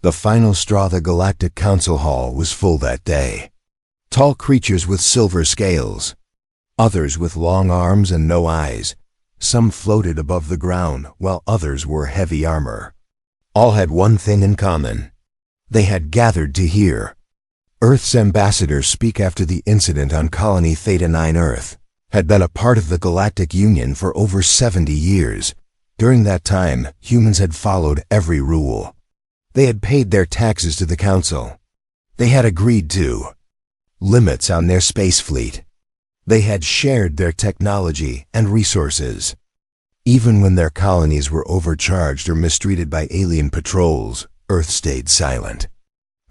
The final straw. The Galactic Council Hall was full that day. Tall creatures with silver scales, others with long arms and no eyes. Some floated above the ground, while others wore heavy armor. All had one thing in common. They had gathered to hear Earth's ambassador speak after the incident on Colony Theta 9. Earth had been a part of the Galactic Union for over 70 years. During that time, humans had followed every rule. They had paid their taxes to the Council. They had agreed to limits on their space fleet. They had shared their technology and resources. Even when their colonies were overcharged or mistreated by alien patrols, Earth stayed silent.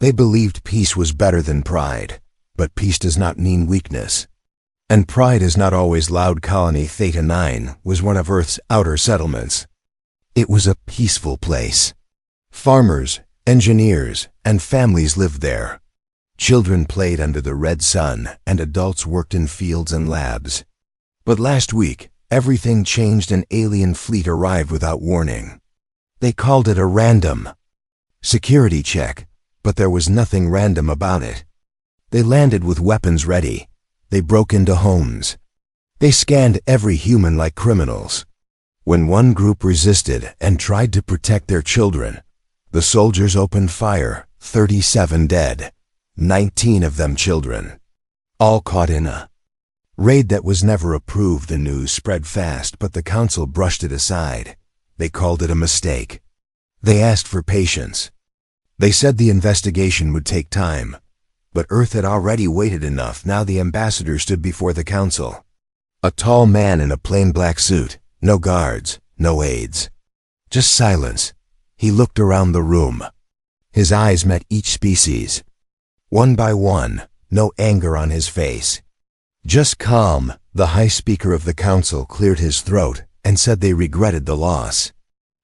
They believed peace was better than pride, but peace does not mean weakness. And pride is not always loud. Colony Theta 9 was one of Earth's outer settlements. It was a peaceful place. Farmers, engineers, and families lived there. Children played under the red sun, and adults worked in fields and labs. But last week, everything changed. An alien fleet arrived without warning. They called it a random security check, but there was nothing random about it. They landed with weapons ready. They broke into homes. They scanned every human like criminals. When one group resisted and tried to protect their children, the soldiers opened fire. 37 dead, 19 of them children, all caught in a raid that was never approved. The news spread fast, but the Council brushed it aside. They called it a mistake. They asked for patience. They said the investigation would take time, but Earth had already waited enough. Now the ambassador stood before the Council. A tall man in a plain black suit, no guards, no aides, just silence. He looked around the room. His eyes met each species. One by one, no anger on his face. Just calm. The High Speaker of the Council cleared his throat and said they regretted the loss.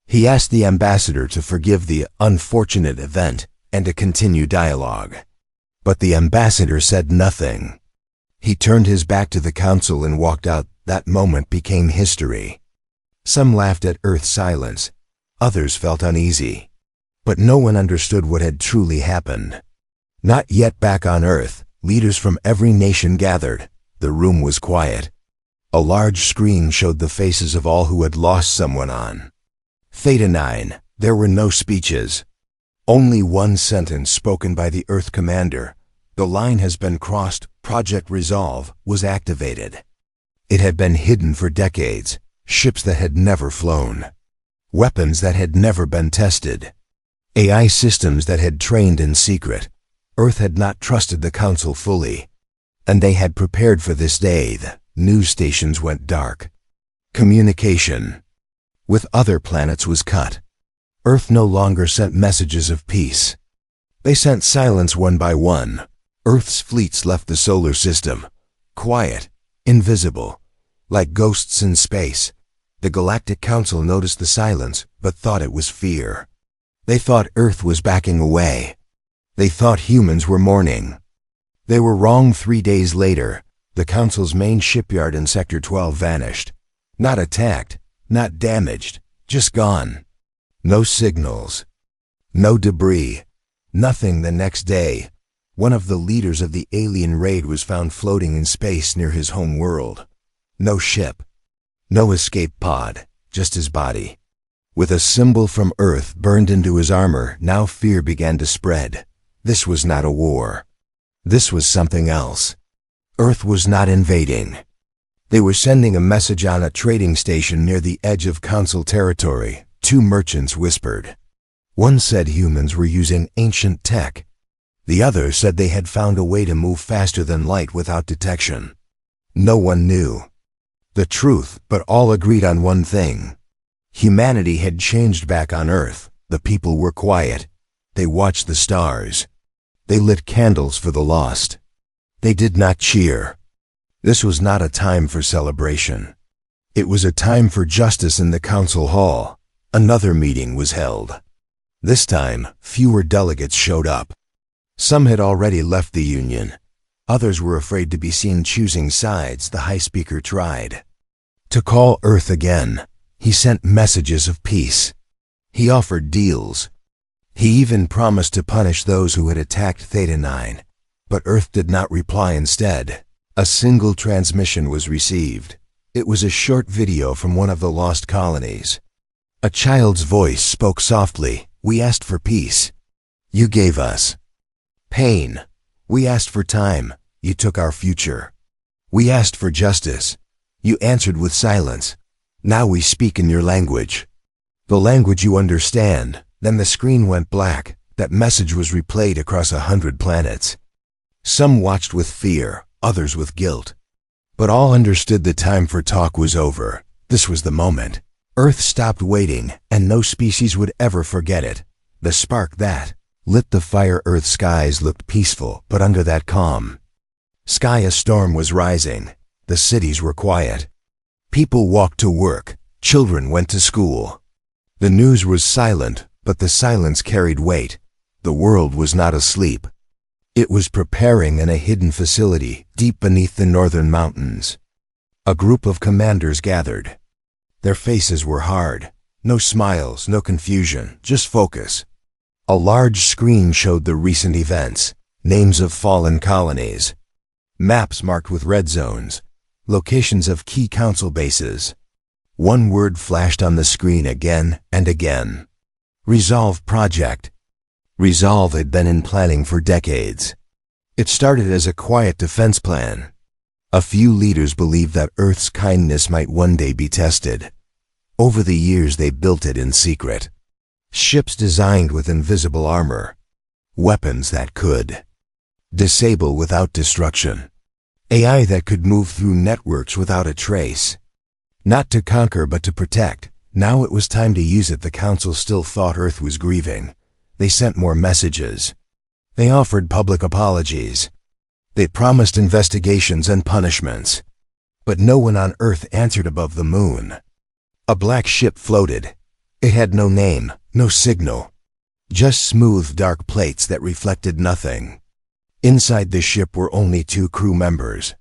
He asked the ambassador to forgive the unfortunate event and to continue dialogue. But the ambassador said nothing. He turned his back to the Council and walked out. That moment became history. Some laughed at Earth's silence. Others felt uneasy. But no one understood what had truly happened. Not yet. Back on Earth, leaders from every nation gathered. The room was quiet. A large screen showed the faces of all who had lost someone on Theta 9. There were no speeches. Only one sentence spoken by the Earth commander. The line has been crossed. Project Resolve was activated. It had been hidden for decades. Ships that had never flown. Weapons that had never been tested. AI systems that had trained in secret. Earth had not trusted the Council fully. And they had prepared for this day. The news stations went dark. Communication with other planets was cut. Earth no longer sent messages of peace. They sent silence one by one. Earth's fleets left the solar system. Quiet, invisible, like ghosts in space. The Galactic Council noticed the silence, but thought it was fear. They thought Earth was backing away. They thought humans were mourning. They were wrong. 3 days later, the Council's main shipyard in Sector 12 vanished. Not attacked, not damaged, just gone. No signals. No debris. Nothing. The next day, one of the leaders of the alien raid was found floating in space near his home world. No ship. No escape pod, just his body. With a symbol from Earth burned into his armor. Now fear began to spread. This was not a war. This was something else. Earth was not invading. They were sending a message on a trading station near the edge of Council territory. 2 merchants whispered. One said humans were using ancient tech. The other said they had found a way to move faster than light without detection. No one knew the truth, but all agreed on one thing. Humanity had changed. Back on Earth, the people were quiet. They watched the stars. They lit candles for the lost. They did not cheer. This was not a time for celebration. It was a time for justice. In the Council Hall, another meeting was held. This time, fewer delegates showed up. Some had already left the Union. Others were afraid to be seen choosing sides. The High Speaker tried to call Earth again. He sent messages of peace. He offered deals. He even promised to punish those who had attacked Theta 9, but Earth did not reply. Instead, a single transmission was received. It was a short video from one of the lost colonies. A child's voice spoke softly. "We asked for peace. You gave us pain. We asked for time. You took our future. We asked for justice. You answered with silence. Now we speak in your language, the language you understand." Then the screen went black. That message was replayed across 100 planets. Some watched with fear, others with guilt. But all understood the time for talk was over. This was the moment. Earth stopped waiting, and no species would ever forget it. The spark that lit the fire. Earth's skies looked peaceful, but under that calm sky a storm was rising. The cities were quiet. People walked to work. Children went to school. The news was silent, but the silence carried weight. The world was not asleep. It was preparing in a hidden facility deep beneath the northern mountains. A group of commanders gathered. Their faces were hard. No smiles, no confusion, just focus. A large screen showed the recent events, names of fallen colonies, maps marked with red zones, locations of key council bases. One word flashed on the screen again and again. Resolve Project. Resolve had been in planning for decades. It started as a quiet defense plan. A few leaders believed that Earth's kindness might one day be tested. Over the years they built it in secret. Ships designed with invisible armor. Weapons that could disable without destruction. AI that could move through networks without a trace. Not to conquer but to protect. Now it was time to use it. The council still thought Earth was grieving. They sent more messages. They offered public apologies. They promised investigations and punishments. But no one on Earth answered. Above the moon, a black ship floated. It had no name, no signal. Just smooth dark plates that reflected nothing. Inside the ship were only 2 crew members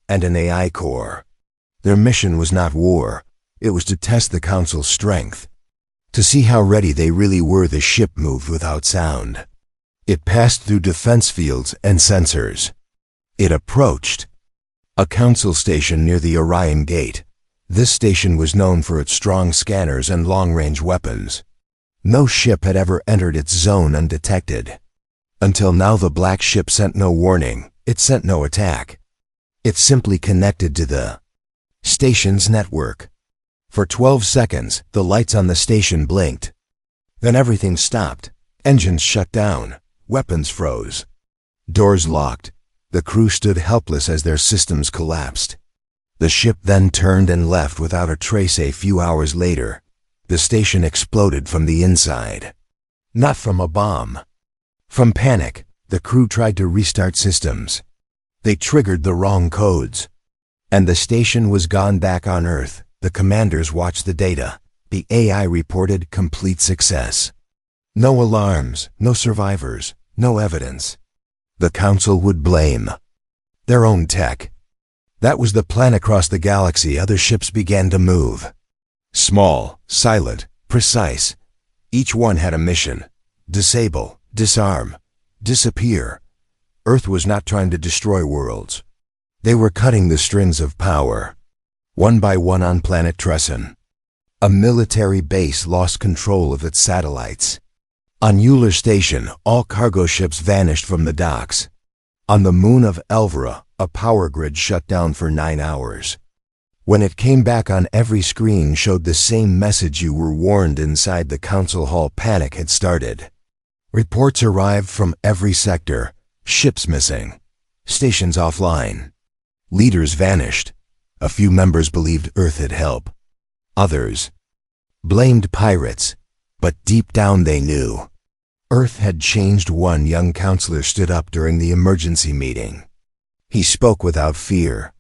and an AI core. Their mission was not war. It was to test the council's strength. To see how ready they really were. The ship moved without sound. It passed through defense fields and sensors. It approached a council station near the Orion Gate. This station was known for its strong scanners and long-range weapons. No ship had ever entered its zone undetected. Until now, the black ship sent no warning. It sent no attack. It simply connected to the station's network. For 12 seconds, the lights on the station blinked. Then everything stopped. Engines shut down. Weapons froze. Doors locked. The crew stood helpless as their systems collapsed. The ship then turned and left without a trace. A few hours later, the station exploded from the inside. Not from a bomb. From panic, the crew tried to restart systems. They triggered the wrong codes. And the station was gone. Back on Earth, the commanders watched the data. The AI reported complete success. No alarms, no survivors, no evidence. The council would blame their own tech. That was the plan. Across the galaxy, other ships began to move. Small, silent, precise. Each one had a mission. Disable, disarm, disappear. Earth was not trying to destroy worlds. They were cutting the strings of power. One by one on planet Tresson, a military base lost control of its satellites. On Euler Station, all cargo ships vanished from the docks. On the moon of Elvira, a power grid shut down for 9 hours. When it came back on, every screen showed the same message: you were warned. Inside the council hall, panic had started. Reports arrived from every sector. Ships missing. Stations offline. Leaders vanished. A few members believed Earth had help. Others blamed pirates. But deep down they knew Earth had changed. One young counselor stood up during the emergency meeting. He spoke without fear.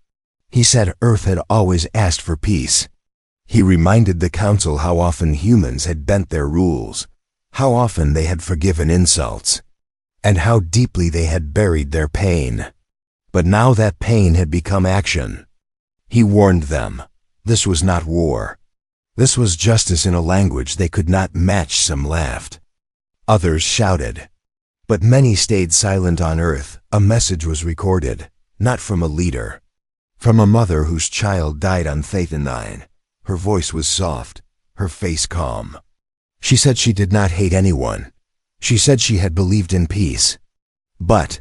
He said Earth had always asked for peace. He reminded the council how often humans had bent their rules, how often they had forgiven insults, and how deeply they had buried their pain. But now that pain had become action. He warned them. This was not war. This was justice in a language they could not match. Some laughed. Others shouted. But many stayed silent on Earth. A message was recorded, not from a leader. From a mother whose child died on Thathanine. Her voice was soft, her face calm. She said she did not hate anyone. She said she had believed in peace. But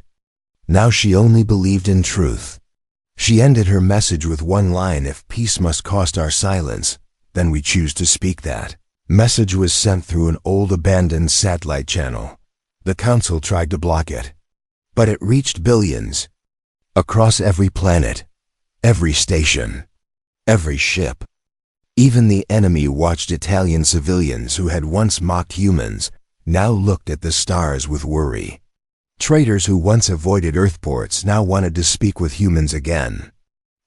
now she only believed in truth. She ended her message with one line: if peace must cost our silence, then we choose to speak that. Message was sent through an old abandoned satellite channel. The Council tried to block it, but it reached billions. Across every planet, every station, every ship. Even the enemy watched. Italian civilians who had once mocked humans now looked at the stars with worry. Traitors who once avoided Earthports now wanted to speak with humans again.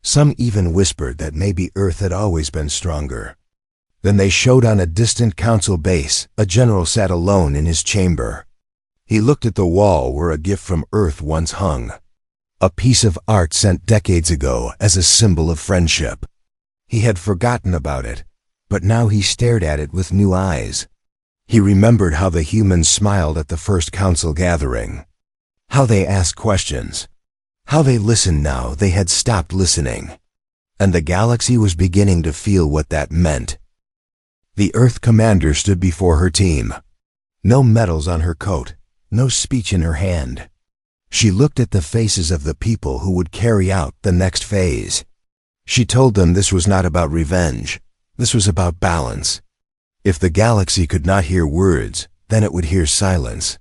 Some even whispered that maybe Earth had always been stronger. Then they showed on a distant Council base. A general sat alone in his chamber. He looked at the wall where a gift from Earth once hung. A piece of art sent decades ago as a symbol of friendship. He had forgotten about it, but now he stared at it with new eyes. He remembered how the humans smiled at the first Council gathering. How they asked questions. How they listened now they had stopped listening. And the galaxy was beginning to feel what that meant. The Earth commander stood before her team. No medals on her coat, no speech in her hand. She looked at the faces of the people who would carry out the next phase. She told them this was not about revenge. This was about balance. If the galaxy could not hear words, then it would hear silence.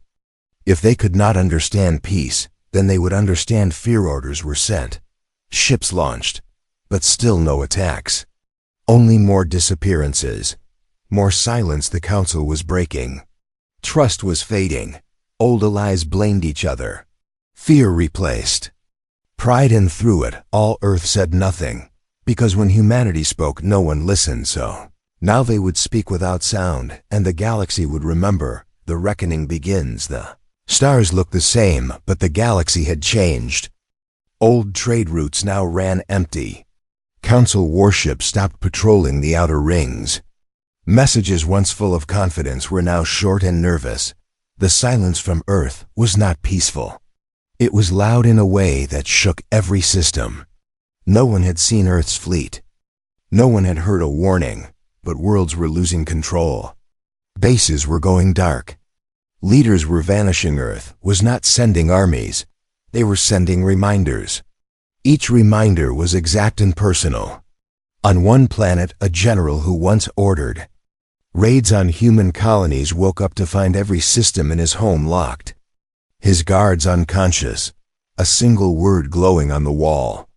If they could not understand peace, then they would understand fear. Orders were sent. Ships launched, but still no attacks. Only more disappearances. More silence. The Council was breaking. Trust was fading. Old allies blamed each other. Fear replaced pride, and through it all Earth said nothing, because when humanity spoke no one listened. So now they would speak without sound, and the galaxy would remember. The reckoning begins. The stars looked the same, but the galaxy had changed. Old trade routes now ran empty. Council warships stopped patrolling the outer rings. Messages once full of confidence were now short and nervous. The silence from Earth was not peaceful. It was loud in a way that shook every system. No one had seen Earth's fleet. No one had heard a warning, but worlds were losing control. Bases were going dark. Leaders were vanishing. Earth was not sending armies. They were sending reminders. Each reminder was exact and personal. On one planet, a general who once ordered raids on human colonies woke up to find every system in his home locked. His guards unconscious. A single word glowing on the wall.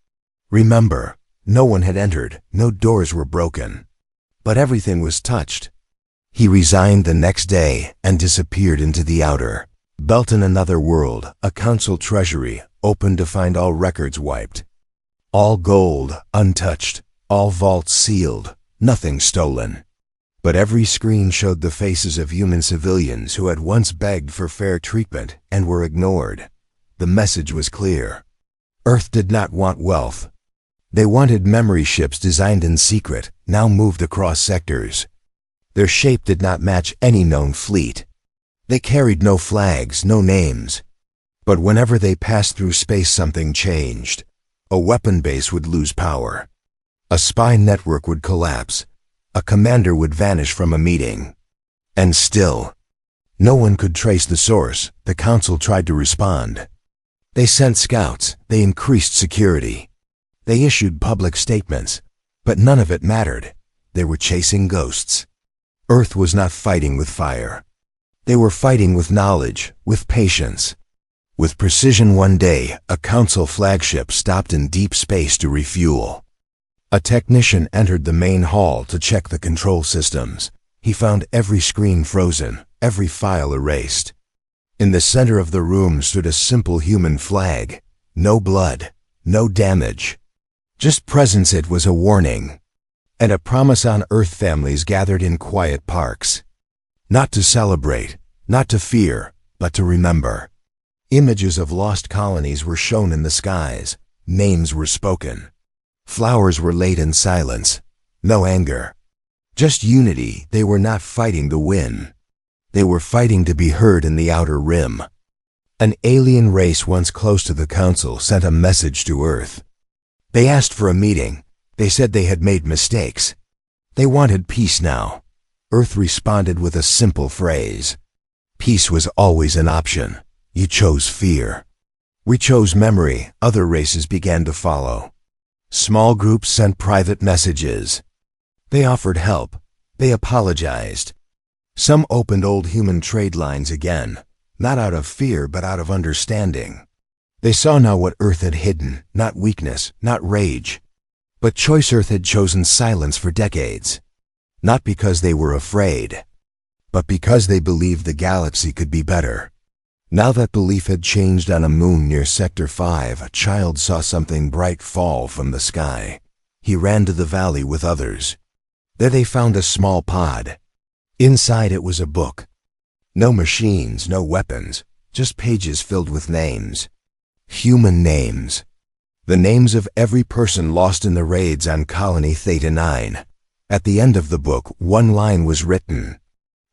Remember. No one had entered. No doors were broken. But everything was touched. He resigned the next day and disappeared into the outer. Belt. In another world, a Council treasury opened to find all records wiped. All gold untouched. All vaults sealed. Nothing stolen. But every screen showed the faces of human civilians who had once begged for fair treatment and were ignored. The message was clear. Earth did not want wealth. They wanted memory ships designed in secret, now moved across sectors. Their shape did not match any known fleet. They carried no flags, no names. But whenever they passed through space, something changed. A weapon base would lose power. A spy network would collapse. A commander would vanish from a meeting. And still, no one could trace the source. The Council tried to respond. They sent scouts. They increased security. They issued public statements. But none of it mattered. They were chasing ghosts. Earth was not fighting with fire. They were fighting with knowledge, with patience. With precision. One day, a Council flagship stopped in deep space to refuel. A technician entered the main hall to check the control systems. He found every screen frozen, every file erased. In the center of the room stood a simple human flag. No blood, no damage. Just presence. It was a warning. And a promise on Earth. Families gathered in quiet parks. Not to celebrate, not to fear, but to remember. Images of lost colonies were shown in the skies. Names were spoken. Flowers were laid in silence. No anger. Just unity. They were not fighting to win. They were fighting to be heard in the outer rim. An alien race once close to the Council sent a message to Earth. They asked for a meeting. They said they had made mistakes. They wanted peace now. Earth responded with a simple phrase. Peace was always an option. You chose fear. We chose memory. Other races began to follow. Small groups sent private messages. They offered help. They apologized. Some opened old human trade lines again, not out of fear but out of understanding. They saw now what Earth had hidden, not weakness, not rage. But Choice Earth had chosen silence for decades, not because they were afraid, but because they believed the galaxy could be better. Now that belief had changed. On a moon near Sector 5, a child saw something bright fall from the sky. He ran to the valley with others. There they found a small pod. Inside it was a book. No machines, no weapons, just pages filled with names. Human names. The names of every person lost in the raids on Colony Theta 9. At the end of the book, one line was written.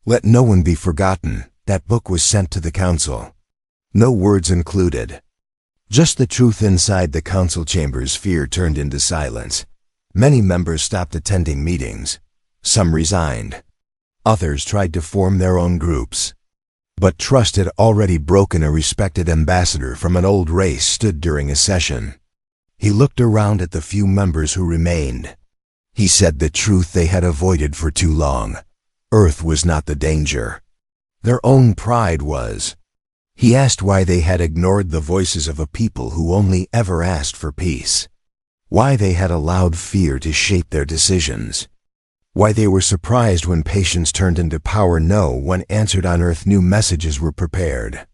Let no one be forgotten. That book was sent to the Council. No words included. Just the truth inside the Council chambers. Fear turned into silence. Many members stopped attending meetings. Some resigned. Others tried to form their own groups. But trust had already broken. A respected ambassador from an old race stood during a session. He looked around at the few members who remained. He said the truth they had avoided for too long. Earth was not the danger. Their own pride was. He asked why they had ignored the voices of a people who only ever asked for peace. Why they had allowed fear to shape their decisions. Why they were surprised when patience turned into power. No one answered on Earth. New messages were prepared.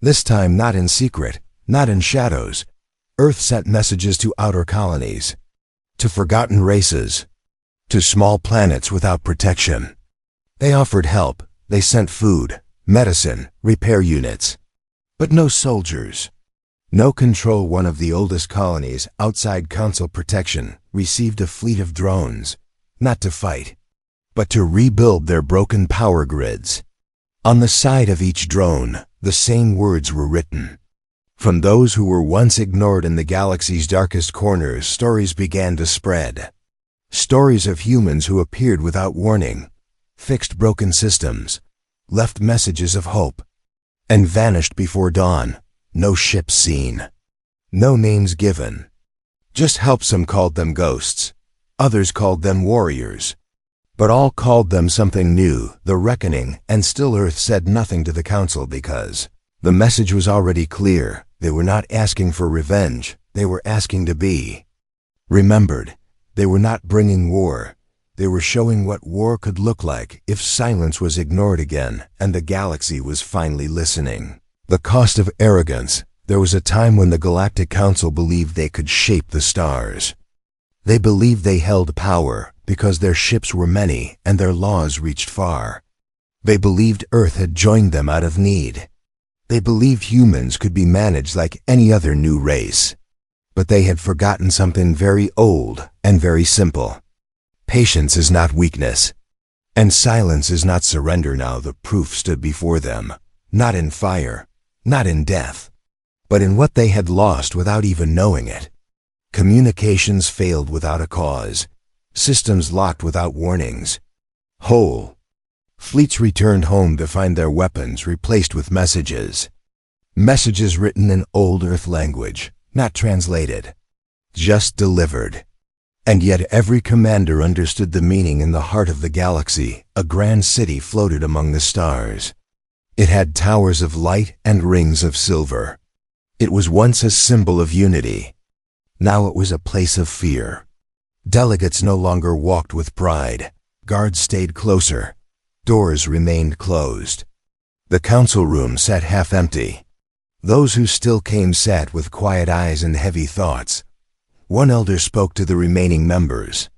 This time not in secret, not in shadows. Earth sent messages to outer colonies, to forgotten races, to small planets without protection. They offered help. They sent food, medicine, repair units. But no soldiers. No control. One of the oldest colonies, outside Council protection, received a fleet of drones. Not to fight, but to rebuild their broken power grids. On the side of each drone, the same words were written. From those who were once ignored in the galaxy's darkest corners, stories began to spread. Stories of humans who appeared without warning, fixed broken systems, left messages of hope, and vanished before dawn. No ships seen. No names given. Just help. Some called them ghosts. Others called them warriors. But all called them something new, the reckoning, and still Earth said nothing to the Council because the message was already clear. They were not asking for revenge. They were asking to be remembered. They were not bringing war. They were showing what war could look like if silence was ignored again and the galaxy was finally listening. The cost of arrogance. There was a time when the Galactic Council believed they could shape the stars. They believed they held power because their ships were many and their laws reached far. They believed Earth had joined them out of need. They believed humans could be managed like any other new race. But they had forgotten something very old and very simple. Patience is not weakness, and silence is not surrender. Now the proof stood before them, not in fire, not in death, but in what they had lost without even knowing it. Communications failed without a cause. Systems locked without warnings. Whole. Fleets returned home to find their weapons replaced with messages. Messages written in old Earth language, not translated, just delivered. And yet every commander understood the meaning. In the heart of the galaxy, a grand city floated among the stars. It had towers of light and rings of silver. It was once a symbol of unity. Now it was a place of fear. Delegates no longer walked with pride. Guards stayed closer. Doors remained closed. The council room sat half empty. Those who still came sat with quiet eyes and heavy thoughts. One elder spoke to the remaining members.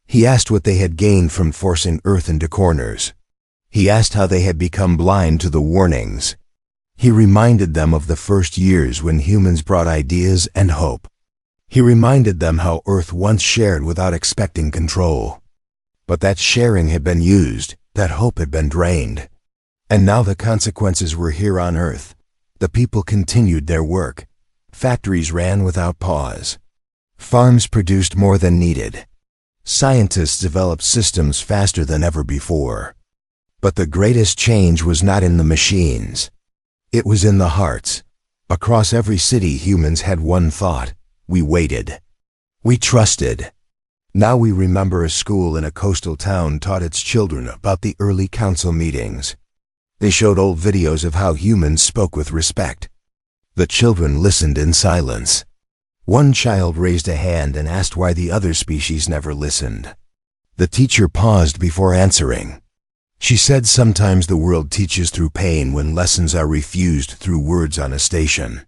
He asked what they had gained from forcing Earth into corners. He asked how they had become blind to the warnings. He reminded them of the first years when humans brought ideas and hope. He reminded them how Earth once shared without expecting control. But that sharing had been used, that hope had been drained. And now the consequences were here on Earth. The people continued their work. Factories ran without pause. Farms produced more than needed. Scientists developed systems faster than ever before. But the greatest change was not in the machines. It was in the hearts. Across every city, humans had one thought. We waited. We trusted. Now we remember a school in a coastal town taught its children about the early council meetings. They showed old videos of how humans spoke with respect. The children listened in silence. One child raised a hand and asked why the other species never listened. The teacher paused before answering. She said sometimes the world teaches through pain when lessons are refused through words on a station.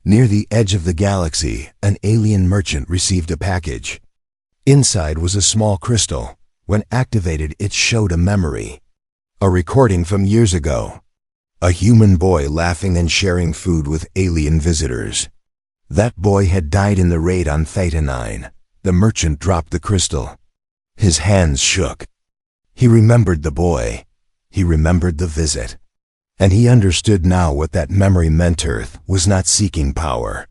Near the edge of the galaxy, an alien merchant received a package. Inside was a small crystal. When activated, it showed a memory. A recording from years ago. A human boy laughing and sharing food with alien visitors. That boy had died in the raid on Theta 9. The merchant dropped the crystal. His hands shook. He remembered the boy. He remembered the visit. And he understood now what that memory meant. Earth was not seeking power.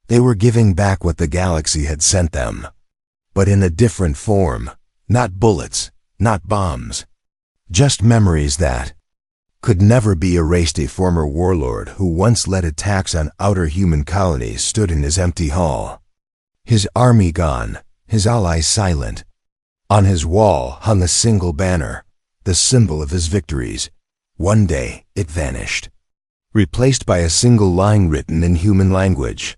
They were giving back what the galaxy had sent them. But in a different form. Not bullets, not bombs. Just memories that could never be erased. A former warlord who once led attacks on outer human colonies stood in his empty hall. His army gone, his allies silent. On his wall hung a single banner, the symbol of his victories. One day, it vanished, replaced by a single line written in human language.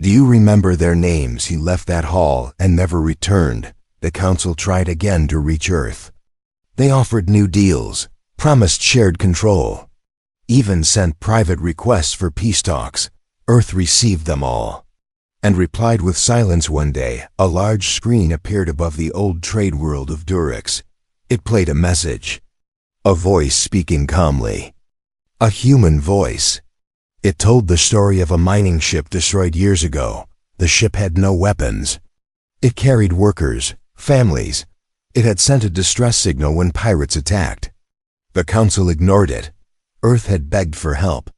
Do you remember their names? He left that hall and never returned. The council tried again to reach Earth. They offered new deals, promised shared control, even sent private requests for peace talks. Earth received them all, and replied with silence. One day, a large screen appeared above the old trade world of Durix. It played a message. A voice speaking calmly. A human voice. It told the story of a mining ship destroyed years ago. The ship had no weapons. It carried workers, families. It had sent a distress signal when pirates attacked. The council ignored it. Earth had begged for help.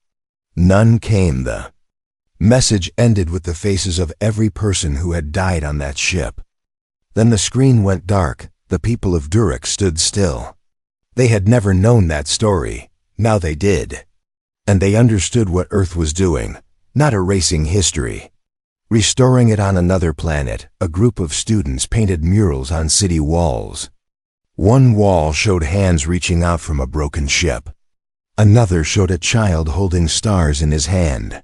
None came. The message ended with the faces of every person who had died on that ship. Then the screen went dark. The people of Durix stood still. They had never known that story. Now they did. And they understood what Earth was doing, not erasing history. Restoring it on another planet. A group of students painted murals on city walls. One wall showed hands reaching out from a broken ship. Another showed a child holding stars in his hand.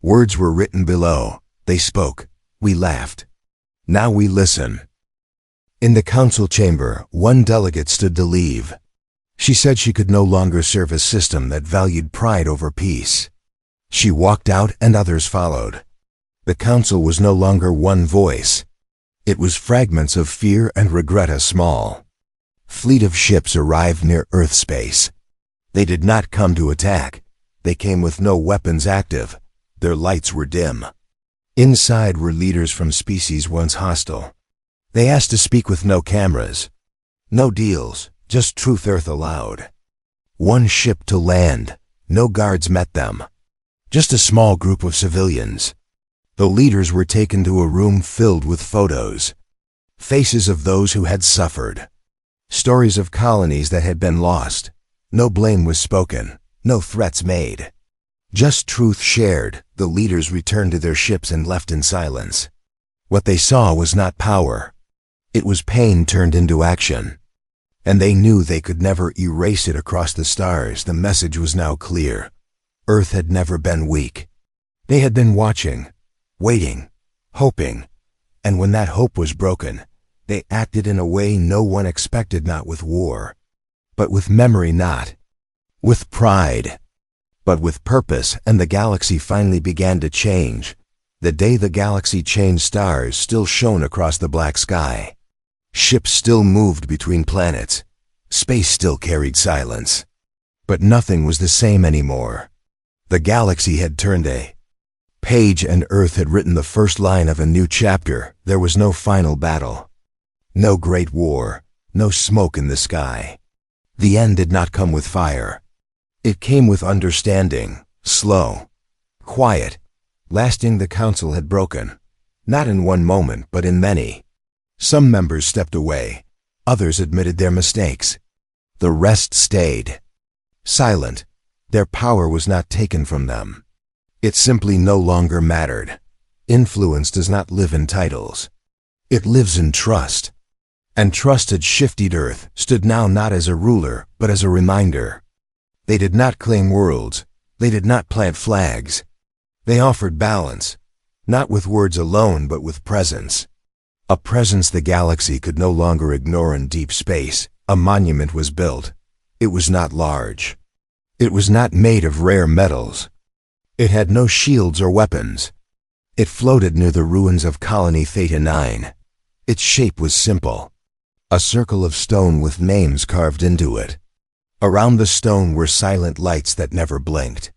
Words were written below. They spoke. We laughed. Now we listen. In the council chamber, one delegate stood to leave. She said she could no longer serve a system that valued pride over peace. She walked out and others followed. The council was no longer one voice. It was fragments of fear and regret. A small fleet of ships arrived near Earth space. They did not come to attack. They came with no weapons active. Their lights were dim. Inside were leaders from species once hostile. They asked to speak with no cameras. No deals, just truth. Earth allowed one ship to land. No guards met them. Just a small group of civilians. The leaders were taken to a room filled with photos. Faces of those who had suffered. Stories of colonies that had been lost. No blame was spoken, no threats made. Just truth shared. The leaders returned to their ships and left in silence. What they saw was not power. It was pain turned into action. And they knew they could never erase it across the stars. The message was now clear. Earth had never been weak. They had been watching, waiting, hoping, and when that hope was broken, they acted in a way no one expected. Not with war, but with memory. Not with pride, but with purpose. And the galaxy finally began to change. The day the galaxy changed, stars still shone across the black sky. Ships still moved between planets. Space still carried silence. But nothing was the same anymore. The galaxy had turned a page, and Earth had written the first line of a new chapter. There was no final battle. No great war. No smoke in the sky. The end did not come with fire. It came with understanding, slow, quiet, lasting. The council had broken, not in one moment but in many. Some members stepped away, others admitted their mistakes. The rest stayed, silent. Their power was not taken from them. It simply no longer mattered. Influence does not live in titles. It lives in trust. And trust had shifted. Earth stood now not as a ruler, but as a reminder. They did not claim worlds. They did not plant flags. They offered balance, not with words alone, but with presence. A presence the galaxy could no longer ignore. In deep space, a monument was built. It was not large. It was not made of rare metals. It had no shields or weapons. It floated near the ruins of Colony Theta 9. Its shape was simple. A circle of stone with names carved into it. Around the stone were silent lights that never blinked.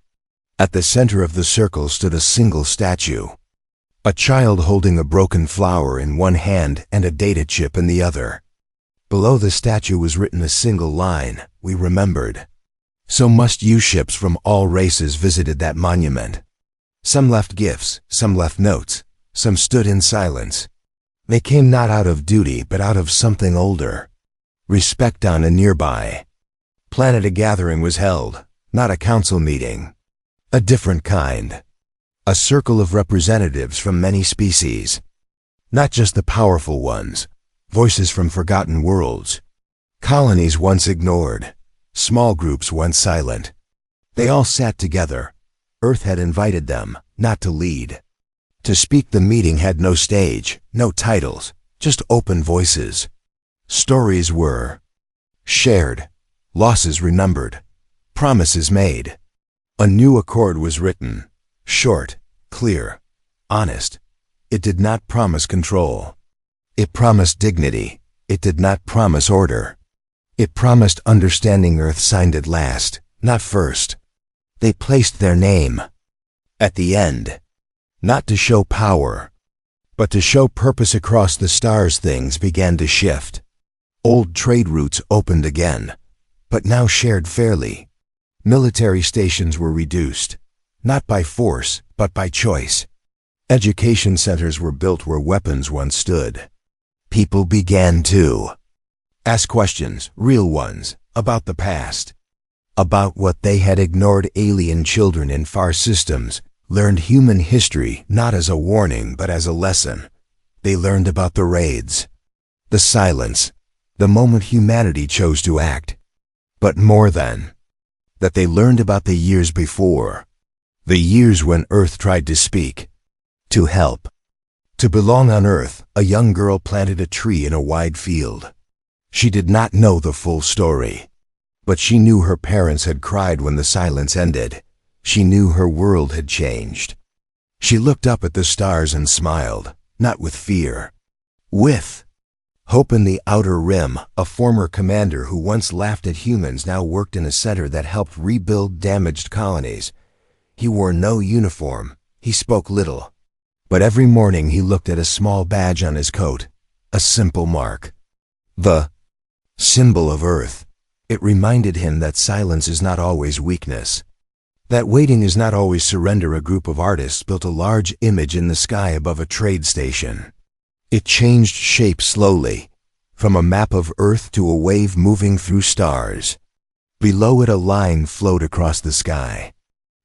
At the center of the circle stood a single statue. A child holding a broken flower in one hand and a data chip in the other. Below the statue was written a single line: "We remembered." So must you. Ships from all races visited that monument. Some left gifts, some left notes, some stood in silence. They came not out of duty but out of something older. Respect. On a nearby planet a gathering was held, not a council meeting. A different kind. A circle of representatives from many species. Not just the powerful ones, voices from forgotten worlds. Colonies once ignored, small groups once silent. They all sat together. Earth had invited them, not to lead. To speak. The meeting had no stage, no titles, just open voices. Stories were shared, losses remembered, promises made. A new accord was written, short, clear, honest. It did not promise control. It promised dignity. It did not promise order. It promised understanding. Earth signed it last, not first. They placed their name at the end, not to show power, but to show purpose. Across the stars things began to shift. Old trade routes opened again, but now shared fairly. Military stations were reduced, not by force, but by choice. Education centers were built where weapons once stood. People began to ask questions, real ones, about the past. About what they had ignored. Alien children in far systems learned human history not as a warning but as a lesson. They learned about the raids, the silence, the moment humanity chose to act. But more than that, they learned about the years before. The years when Earth tried to speak, to help, to belong on Earth. A young girl planted a tree in a wide field. She did not know the full story. But she knew her parents had cried when the silence ended. She knew her world had changed. She looked up at the stars and smiled, not with fear, with hope. In the Outer Rim, a former commander who once laughed at humans now worked in a center that helped rebuild damaged colonies. He wore no uniform. He spoke little. But every morning he looked at a small badge on his coat, a simple mark, the symbol of Earth. It reminded him that silence is not always weakness, that waiting is not always surrender. A group of artists built a large image in the sky above a trade station. It changed shape slowly, from a map of Earth to a wave moving through stars. Below it a line flowed across the sky.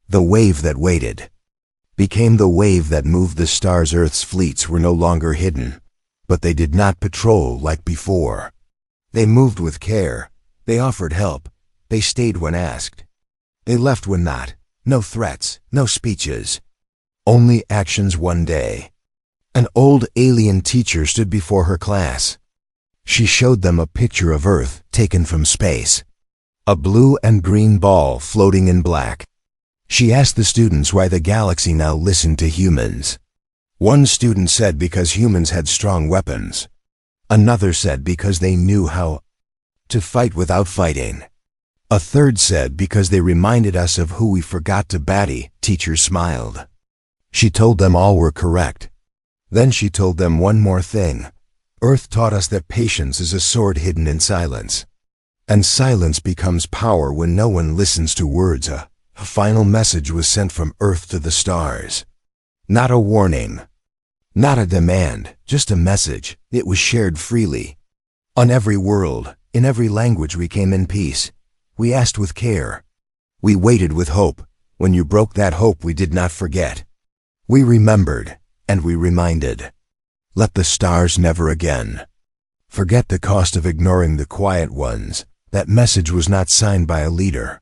The wave that waited became the wave that moved the stars. Earth's fleets were no longer hidden, but they did not patrol like before. They moved with care. They offered help. They stayed when asked. They left when not. No threats, no speeches. Only actions. One day, an old alien teacher stood before her class. She showed them a picture of Earth taken from space. A blue and green ball floating in black. She asked the students why the galaxy now listened to humans. One student said because humans had strong weapons. Another said because they knew how to fight without fighting. A third said because they reminded us of who we forgot to battle. Teacher smiled. She told them all were correct. Then she told them one more thing. Earth taught us that patience is a sword hidden in silence. And silence becomes power when no one listens to words. A final message was sent from Earth to the stars. Not a warning, not a demand, just a message. It was shared freely. On every world, in every language we came in peace. We asked with care. We waited with hope. When you broke that hope, we did not forget. We remembered, and we reminded. Let the stars never again forget the cost of ignoring the quiet ones. That message was not signed by a leader.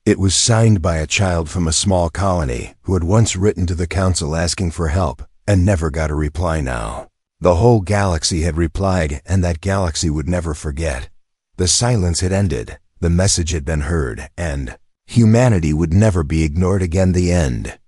It was signed by a child from a small colony who had once written to the council asking for help and never got a reply now. The whole galaxy had replied, and that galaxy would never forget. The silence had ended, the message had been heard, and humanity would never be ignored again. The end.